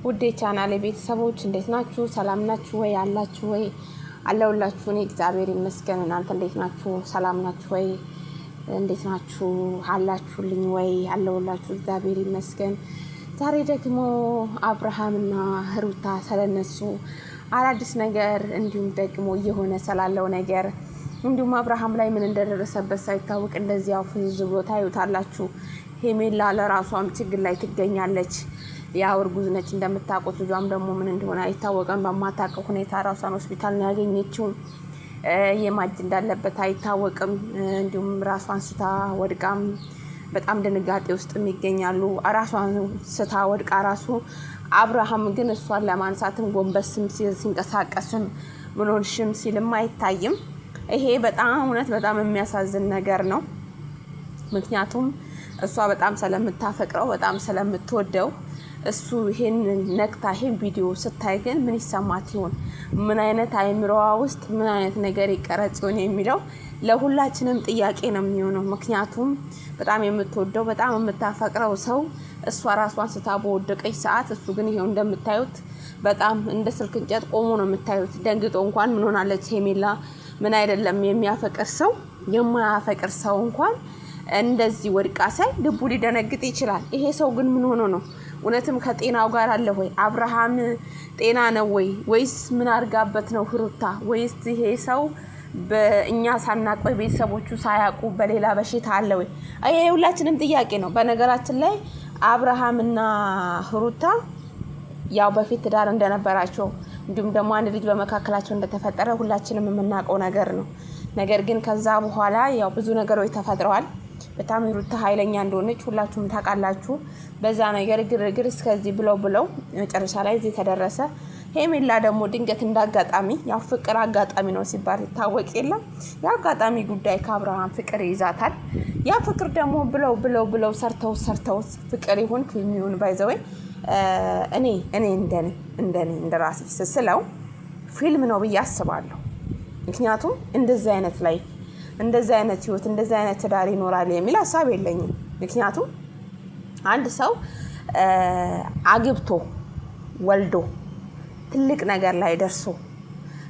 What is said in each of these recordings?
ውዴ ቻናሌ ቤተሰቦች እንዴት ናችሁ? ሰላም ናችሁ ወይ? አላችሁ ወይ? አለሁላችሁ። እኔ እግዚአብሔር ይመስገን። እናንተ እንዴት ናችሁ? ሰላም ናችሁ ወይ? እንዴት ናችሁ? አላችሁልኝ ወይ? አለሁላችሁ። እግዚአብሔር ይመስገን። ዛሬ ደግሞ አብርሃምና ሩታ ስለነሱ አዳዲስ ነገር እንዲሁም ደግሞ እየሆነ ስላለው ነገር እንዲሁም አብርሃም ላይ ምን እንደደረሰበት ሳይታወቅ እንደዚያው ፍዝዝ ብሎ ታዩታላችሁ። ሄሜላ ለራሷም ችግር ላይ ትገኛለች። ያው እርጉዝ ነች እንደምታውቁት። ልጇም ደግሞ ምን እንደሆነ አይታወቅም። በማታውቀው ሁኔታ ራሷን ሆስፒታል ነው ያገኘችው። የማጅ እንዳለበት አይታወቅም። እንዲሁም ራሷን ስታ ወድቃም በጣም ድንጋጤ ውስጥ ይገኛሉ። ራሷን ስታ ወድቃ ራሱ አብርሃም ግን እሷን ለማንሳትም ጎንበስም ሲንቀሳቀስም ምንሆንሽም ሲልም አይታይም። ይሄ በጣም እውነት በጣም የሚያሳዝን ነገር ነው። ምክንያቱም እሷ በጣም ስለምታፈቅረው በጣም ስለምትወደው እሱ ይሄን ነክታ ይሄን ቪዲዮ ስታይ ግን ምን ይሰማት ይሆን? ምን አይነት አይምሮዋ ውስጥ ምን አይነት ነገር ይቀረጽ ይሆን የሚለው ለሁላችንም ጥያቄ ነው የሚሆነው። ምክንያቱም በጣም የምትወደው በጣም የምታፈቅረው ሰው እሷ ራሷን ስታ በወደቀች ሰዓት እሱ ግን ይሄው እንደምታዩት በጣም እንደ ስልክ እንጨት ቆሞ ነው የምታዩት። ደንግጦ እንኳን ምን ሆናለች ሄሜላ ምን አይደለም የሚያፈቅር ሰው የማያፈቅር ሰው እንኳን እንደዚህ ወድቃ ሳይ ልቡ ሊደነግጥ ይችላል። ይሄ ሰው ግን ምን ሆኖ ነው? እውነትም ከጤናው ጋር አለ ወይ? አብርሃም ጤና ነው ወይ? ወይስ ምን አርጋበት ነው ሩታ? ወይስ ይሄ ሰው በእኛ ሳናቆይ ቤተሰቦቹ ሳያውቁ በሌላ በሽታ አለ ወይ? ይሄ ሁላችንም ጥያቄ ነው። በነገራችን ላይ አብርሃምና ሩታ ያው በፊት ትዳር እንደነበራቸው እንዲሁም ደግሞ አንድ ልጅ በመካከላቸው እንደተፈጠረ ሁላችንም የምናውቀው ነገር ነው። ነገር ግን ከዛ በኋላ ያው ብዙ ነገሮች ተፈጥረዋል። በጣም ሩታ ኃይለኛ እንደሆነች ሁላችሁም ታውቃላችሁ። በዛ ነገር ግርግር እስከዚህ ብለው መጨረሻ ላይ እዚህ ተደረሰ። ሄሜላ ደግሞ ድንገት እንዳጋጣሚ ያው ፍቅር አጋጣሚ ነው ሲባል ይታወቅ የለም የአጋጣሚ ጉዳይ ከአብርሃም ፍቅር ይዛታል። ያ ፍቅር ደግሞ ብለው ሰርተው ፍቅር ይሁን ፊልም ይሁን ባይዘወይ እኔ እንደራሴ ስስለው ፊልም ነው ብዬ አስባለሁ። ምክንያቱም እንደዚህ አይነት ላይፍ እንደዚህ አይነት ህይወት እንደዚህ አይነት ትዳር ይኖራል የሚል ሀሳብ የለኝም። ምክንያቱም አንድ ሰው አግብቶ ወልዶ ትልቅ ነገር ላይ ደርሶ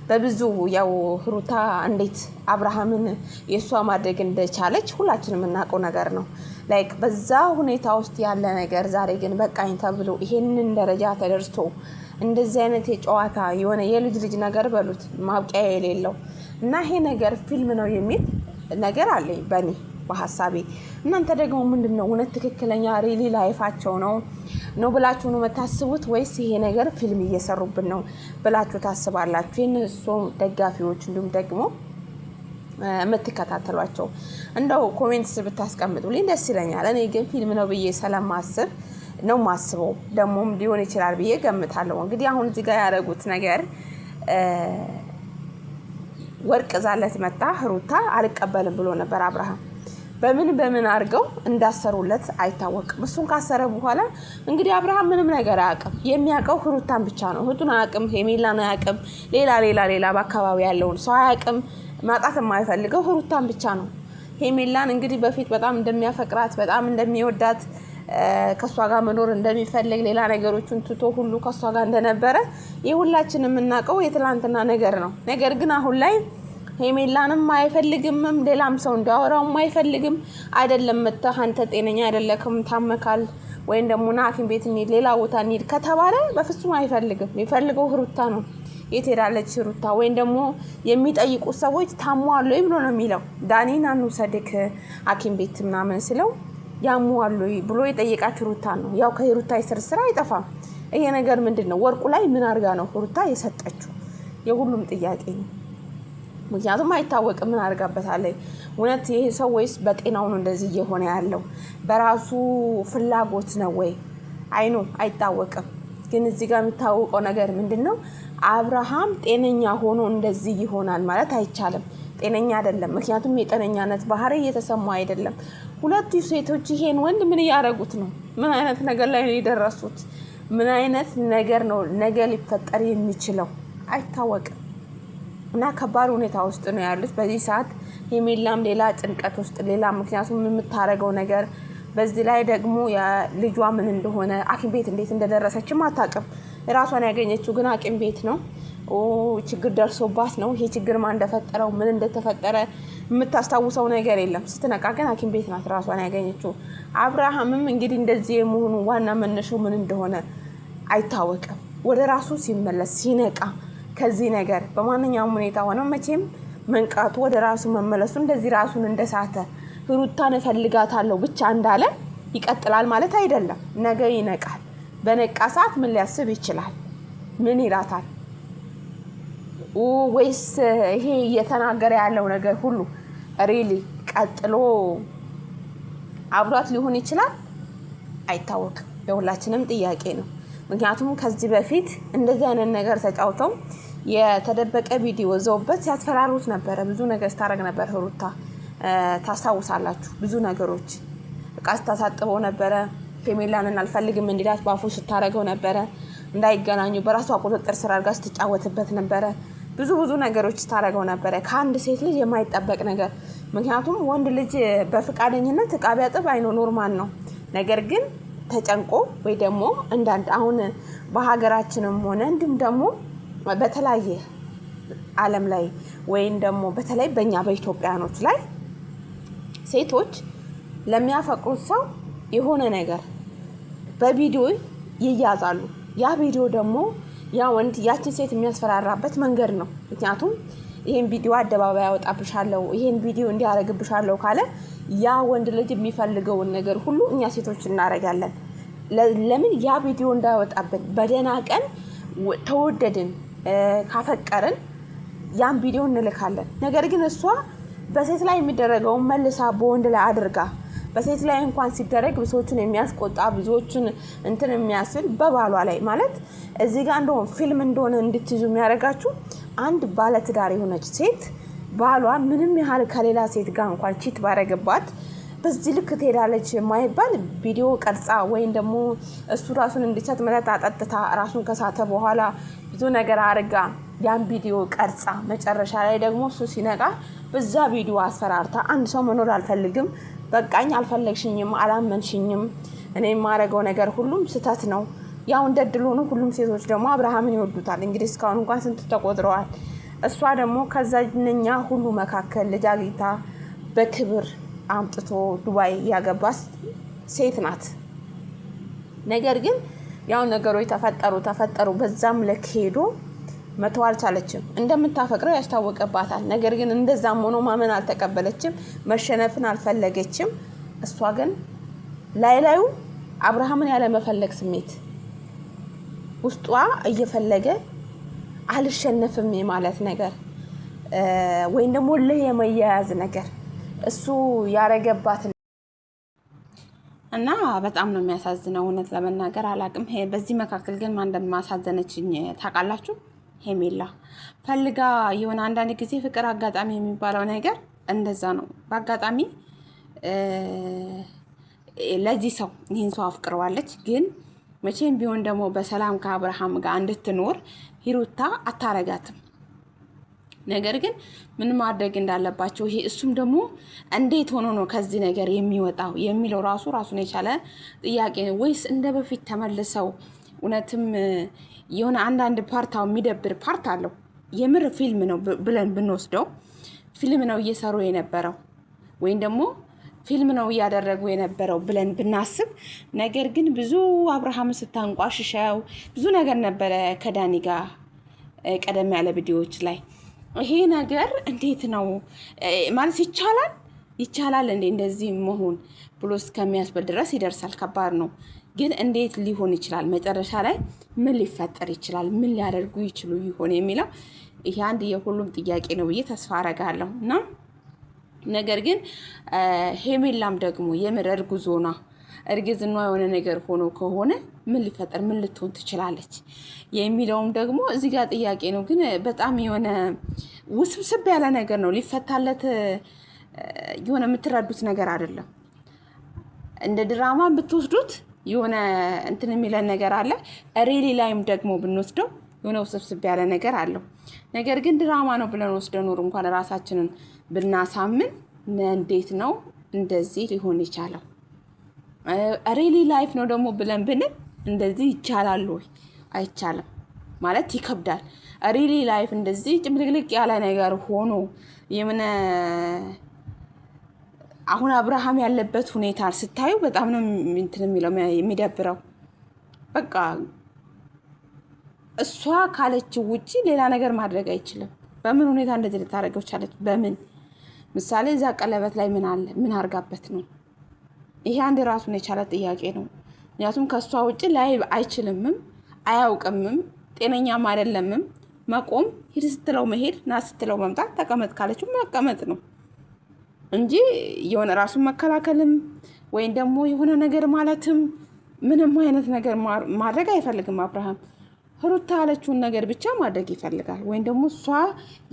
በብዙ ያው ሩታ እንዴት አብርሃምን የሷ ማድረግ እንደቻለች ሁላችንም የምናውቀው ነገር ነው። ላይክ በዛ ሁኔታ ውስጥ ያለ ነገር ዛሬ ግን በቃኝ ተብሎ ይሄንን ደረጃ ተደርሶ እንደዚህ አይነት የጨዋታ የሆነ የልጅ ነገር በሉት ማብቂያ የሌለው እና ይሄ ነገር ፊልም ነው የሚል ነገር አለኝ በኔ በሐሳቤ። እናንተ ደግሞ ምንድነው እውነት ትክክለኛ ሪሊ ላይፋቸው ነው ብላችሁ ነው የምታስቡት ወይስ ይሄ ነገር ፊልም እየሰሩብን ነው ብላችሁ ታስባላችሁ? የነሱ ደጋፊዎች እንዲሁም ደግሞ የምትከታተሏቸው እንደው ኮሜንትስ ብታስቀምጡልኝ ደስ ይለኛል። እኔ ግን ፊልም ነው ብዬ ስለማስብ ነው ማስበው። ደሞም ሊሆን ይችላል ብዬ ገምታለሁ። እንግዲህ አሁን እዚህ ጋር ያደረጉት ነገር ወርቅ ዛለት መጣ ሩታ አልቀበልም ብሎ ነበር አብርሃም። በምን አድርገው እንዳሰሩለት አይታወቅም። እሱን ካሰረ በኋላ እንግዲህ አብርሃም ምንም ነገር አያውቅም። የሚያውቀው ሩታን ብቻ ነው። እህቱን አያውቅም፣ ሄሜላን አያውቅም፣ ሌላ በአካባቢ ያለውን ሰው አያውቅም። ማጣት የማይፈልገው ሩታን ብቻ ነው። ሄሜላን እንግዲህ በፊት በጣም እንደሚያፈቅራት በጣም እንደሚወዳት ከሷ ጋር መኖር እንደሚፈልግ ሌላ ነገሮችን ትቶ ሁሉ ከሷ ጋር እንደነበረ የሁላችንም የምናውቀው የትላንትና ነገር ነው። ነገር ግን አሁን ላይ ሄሜላንም አይፈልግምም፣ ሌላም ሰው እንዲያወራውም አይፈልግም። አይደለም መተህ አንተ ጤነኛ አይደለክም ታመካል ወይም ደግሞ ና ሐኪም ቤት እንሂድ ሌላ ቦታ እንሂድ ከተባለ በፍጹም አይፈልግም። የሚፈልገው ሩታ ነው። የት ሄዳለች ሩታ? ወይም ደግሞ የሚጠይቁ ሰዎች ታሟል ወይ ብሎ ነው የሚለው። ዳኒን አንውሰድክ ሐኪም ቤት ምናምን ስለው ያሟሉ ብሎ የጠየቃት ሩታ ነው። ያው ከሩታ ስር አይጠፋም። ይሄ ነገር ምንድነው? ወርቁ ላይ ምን አድርጋ ነው ሩታ የሰጠችው? የሁሉም ጥያቄ ነው። ምክንያቱም አይታወቅም ምን አድርጋበታለች። እውነት ይሄ ሰው ወይስ በጤናው ነው እንደዚህ እየሆነ ያለው? በራሱ ፍላጎት ነው ወይ? አይኑ አይታወቅም። ግን እዚህ ጋር የሚታወቀው ነገር ምንድነው? አብርሃም ጤነኛ ሆኖ እንደዚህ ይሆናል ማለት አይቻልም። ጤነኛ አይደለም። ምክንያቱም የጤነኛነት ባህሪ እየተሰማው አይደለም። ሁለቱ ሴቶች ይሄን ወንድ ምን እያደረጉት ነው? ምን አይነት ነገር ላይ ነው የደረሱት? ምን አይነት ነገር ነው ነገ ሊፈጠር የሚችለው? አይታወቅም። እና ከባድ ሁኔታ ውስጥ ነው ያሉት በዚህ ሰዓት። ሄሜላም ሌላ ጭንቀት ውስጥ ሌላ፣ ምክንያቱም የምታረገው ነገር በዚህ ላይ ደግሞ ልጇ ምን እንደሆነ ሐኪም ቤት እንዴት እንደደረሰችም አታውቅም። ራሷን ያገኘችው ግን ሐኪም ቤት ነው። ችግር ደርሶባት ነው። ይሄ ችግር ማን እንደፈጠረው ምን እንደተፈጠረ የምታስታውሰው ነገር የለም። ስትነቃ ግን ሐኪም ቤት ናት ራሷን ያገኘችው። አብርሃምም እንግዲህ እንደዚህ የመሆኑ ዋና መነሻው ምን እንደሆነ አይታወቅም። ወደ ራሱ ሲመለስ ሲነቃ ከዚህ ነገር በማንኛውም ሁኔታ ሆነው መቼም መንቃቱ ወደ ራሱ መመለሱ እንደዚህ ራሱን እንደሳተ ሩታን እፈልጋታለሁ ብቻ እንዳለ ይቀጥላል ማለት አይደለም። ነገ ይነቃል። በነቃ ሰዓት ምን ሊያስብ ይችላል? ምን ይላታል? ወይስ ይሄ እየተናገረ ያለው ነገር ሁሉ ሪሊ ቀጥሎ አብሯት ሊሆን ይችላል? አይታወቅም። የሁላችንም ጥያቄ ነው። ምክንያቱም ከዚህ በፊት እንደዚህ አይነት ነገር ተጫውተው የተደበቀ ቪዲዮ ዘውበት ሲያስፈራሩት ነበረ። ብዙ ነገር ስታረግ ነበር ሩታ፣ ታስታውሳላችሁ። ብዙ ነገሮች እቃ ስታሳጥበው ነበረ። ሄሜላንን አልፈልግም እንዲላት ባፉ ስታረገው ነበረ። እንዳይገናኙ በራሷ ቁጥጥር ስር አድርጋ ስትጫወትበት ነበረ። ብዙ ነገሮች ስታረገው ነበረ። ከአንድ ሴት ልጅ የማይጠበቅ ነገር። ምክንያቱም ወንድ ልጅ በፍቃደኝነት እቃ ቢያጥብ አይኖ ኖርማል ነው። ነገር ግን ተጨንቆ ወይ ደግሞ እንዳንድ አሁን በሀገራችንም ሆነ እንዲሁም ደግሞ በተለያየ ዓለም ላይ ወይም ደግሞ በተለይ በእኛ በኢትዮጵያኖች ላይ ሴቶች ለሚያፈቅሩት ሰው የሆነ ነገር በቪዲዮ ይያዛሉ። ያ ቪዲዮ ደግሞ ያ ወንድ ያችን ሴት የሚያስፈራራበት መንገድ ነው። ምክንያቱም ይሄን ቪዲዮ አደባባይ ያወጣብሻለሁ፣ ይሄን ቪዲዮ እንዲያረግብሻለሁ ካለ ያ ወንድ ልጅ የሚፈልገውን ነገር ሁሉ እኛ ሴቶች እናረጋለን። ለምን? ያ ቪዲዮ እንዳይወጣብን። በደህና ቀን ተወደድን ካፈቀርን ያን ቪዲዮ እንልካለን። ነገር ግን እሷ በሴት ላይ የሚደረገውን መልሳ በወንድ ላይ አድርጋ በሴት ላይ እንኳን ሲደረግ ብዙዎችን የሚያስቆጣ ብዙዎችን እንትን የሚያስል በባሏ ላይ ማለት እዚህ ጋር እንደሆነ ፊልም እንደሆነ እንድትይዙ የሚያደርጋችሁ አንድ ባለትዳር የሆነች ሴት ባሏ ምንም ያህል ከሌላ ሴት ጋር እንኳን ቺት ባረገባት በዚህ ልክ ትሄዳለች የማይባል ቪዲዮ ቀርጻ ወይም ደግሞ እሱ ራሱን እንዲሰጥ መጠጥ አጠጥታ ራሱን ከሳተ በኋላ ብዙ ነገር አርጋ ያን ቪዲዮ ቀርጻ መጨረሻ ላይ ደግሞ እሱ ሲነቃ በዛ ቪዲዮ አስፈራርታ አንድ ሰው መኖር አልፈልግም፣ በቃኝ፣ አልፈለግሽኝም፣ አላመንሽኝም፣ እኔ የማረገው ነገር ሁሉም ስተት ነው። ያው እንደድል ሆኖ ሁሉም ሴቶች ደግሞ አብርሃምን ይወዱታል። እንግዲህ እስካሁን እንኳን ስንት ተቆጥረዋል። እሷ ደግሞ ከዛኛ ሁሉ መካከል ልጅ አግኝታ በክብር አምጥቶ ዱባይ ያገባስ ሴት ናት። ነገር ግን ያው ነገሮች ተፈጠሩ። በዛም ልክ ሄዶ መተው አልቻለችም። እንደምታፈቅረው ያስታወቀባታል። ነገር ግን እንደዛም ሆኖ ማመን አልተቀበለችም። መሸነፍን አልፈለገችም። እሷ ግን ላዩ አብርሃምን ያለ መፈለግ ስሜት ውስጧ እየፈለገ አልሸነፍም ማለት ነገር ወይም ደግሞ ለየመያያዝ ነገር እሱ ያረገባት እና በጣም ነው የሚያሳዝነው። እውነት ለመናገር አላቅም። በዚህ መካከል ግን ማን እንደማሳዘነችኝ ታውቃላችሁ? ሄሜላ ፈልጋ የሆነ አንዳንድ ጊዜ ፍቅር አጋጣሚ የሚባለው ነገር እንደዛ ነው። በአጋጣሚ ለዚህ ሰው ይህን ሰው አፍቅረዋለች። ግን መቼም ቢሆን ደግሞ በሰላም ከአብርሃም ጋር እንድትኖር ሂሩታ አታረጋትም። ነገር ግን ምን ማድረግ እንዳለባቸው ይሄ እሱም ደግሞ እንዴት ሆኖ ነው ከዚህ ነገር የሚወጣው የሚለው ራሱን የቻለ ጥያቄ ነው። ወይስ እንደ በፊት ተመልሰው እውነትም የሆነ አንዳንድ ፓርታው የሚደብር ፓርት አለው። የምር ፊልም ነው ብለን ብንወስደው ፊልም ነው እየሰሩ የነበረው ወይም ደግሞ ፊልም ነው እያደረጉ የነበረው ብለን ብናስብ፣ ነገር ግን ብዙ አብርሃም ስታንቋሽሸው ብዙ ነገር ነበረ ከዳኒ ጋር ቀደም ያለ ቪዲዮዎች ላይ። ይሄ ነገር እንዴት ነው ማለት ይቻላል? ይቻላል እንዴ እንደዚህ መሆን ብሎ እስከሚያስብል ድረስ ይደርሳል። ከባድ ነው። ግን እንዴት ሊሆን ይችላል? መጨረሻ ላይ ምን ሊፈጠር ይችላል? ምን ሊያደርጉ ይችሉ ይሆን የሚለው ይሄ አንድ የሁሉም ጥያቄ ነው ብዬ ተስፋ አረጋለሁ። እና ነገር ግን ሄሜላም ደግሞ የምር እርጉዞና እርግዝና የሆነ ነገር ሆኖ ከሆነ ምን ሊፈጠር ምን ልትሆን ትችላለች የሚለውም ደግሞ እዚህ ጋር ጥያቄ ነው። ግን በጣም የሆነ ውስብስብ ያለ ነገር ነው። ሊፈታለት የሆነ የምትረዱት ነገር አይደለም። እንደ ድራማ ብትወስዱት የሆነ እንትን የሚለን ነገር አለ። ሪሊ ላይም ደግሞ ብንወስደው የሆነ ውስብስብ ያለ ነገር አለው። ነገር ግን ድራማ ነው ብለን ወስደን ኖር እንኳን ራሳችንን ብናሳምን እንዴት ነው እንደዚህ ሊሆን ይቻለው? ሪሊ ላይፍ ነው ደግሞ ብለን ብንል እንደዚህ ይቻላል ወይ? አይቻልም ማለት ይከብዳል። ሪሊ ላይፍ እንደዚህ ጭምልቅልቅ ያለ ነገር ሆኖ የምን አሁን አብርሃም ያለበት ሁኔታ ስታዩ በጣም ነው እንትን የሚለው የሚደብረው። በቃ እሷ ካለችው ውጪ ሌላ ነገር ማድረግ አይችልም። በምን ሁኔታ እንደዚህ ልታደርገው ቻለች? በምን ምሳሌ እዛ ቀለበት ላይ ምን አለ? ምን አርጋበት ነው? ይሄ አንድ ራሱን የቻለ ጥያቄ ነው። ምክንያቱም ከእሷ ውጪ ላይ አይችልምም፣ አያውቅምም፣ ጤነኛም አይደለምም። መቆም ሂድ ስትለው መሄድ፣ ና ስትለው መምጣት፣ ተቀመጥ ካለችው መቀመጥ ነው እንጂ የሆነ ራሱን መከላከልም ወይም ደግሞ የሆነ ነገር ማለትም ምንም አይነት ነገር ማድረግ አይፈልግም አብርሃም። ሩታ ያለችውን ነገር ብቻ ማድረግ ይፈልጋል። ወይም ደግሞ እሷ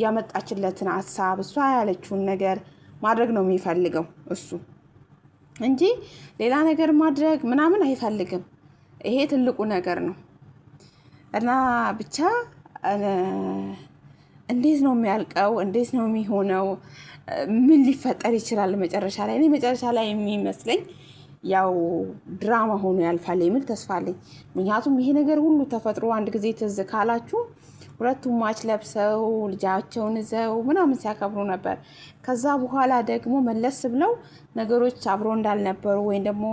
ያመጣችለትን ሀሳብ እሷ ያለችውን ነገር ማድረግ ነው የሚፈልገው እሱ እንጂ ሌላ ነገር ማድረግ ምናምን አይፈልግም። ይሄ ትልቁ ነገር ነው። እና ብቻ እንዴት ነው የሚያልቀው? እንዴት ነው የሚሆነው? ምን ሊፈጠር ይችላል መጨረሻ ላይ? እኔ መጨረሻ ላይ የሚመስለኝ ያው ድራማ ሆኖ ያልፋል የሚል ተስፋ አለኝ። ምክንያቱም ይሄ ነገር ሁሉ ተፈጥሮ አንድ ጊዜ ትዝ ካላችሁ ሁለቱም ማች ለብሰው ልጃቸውን ይዘው ምናምን ሲያከብሩ ነበር። ከዛ በኋላ ደግሞ መለስ ብለው ነገሮች አብሮ እንዳልነበሩ ወይም ደግሞ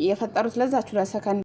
የፈጠሩት ለዛችሁ ለሰከንድ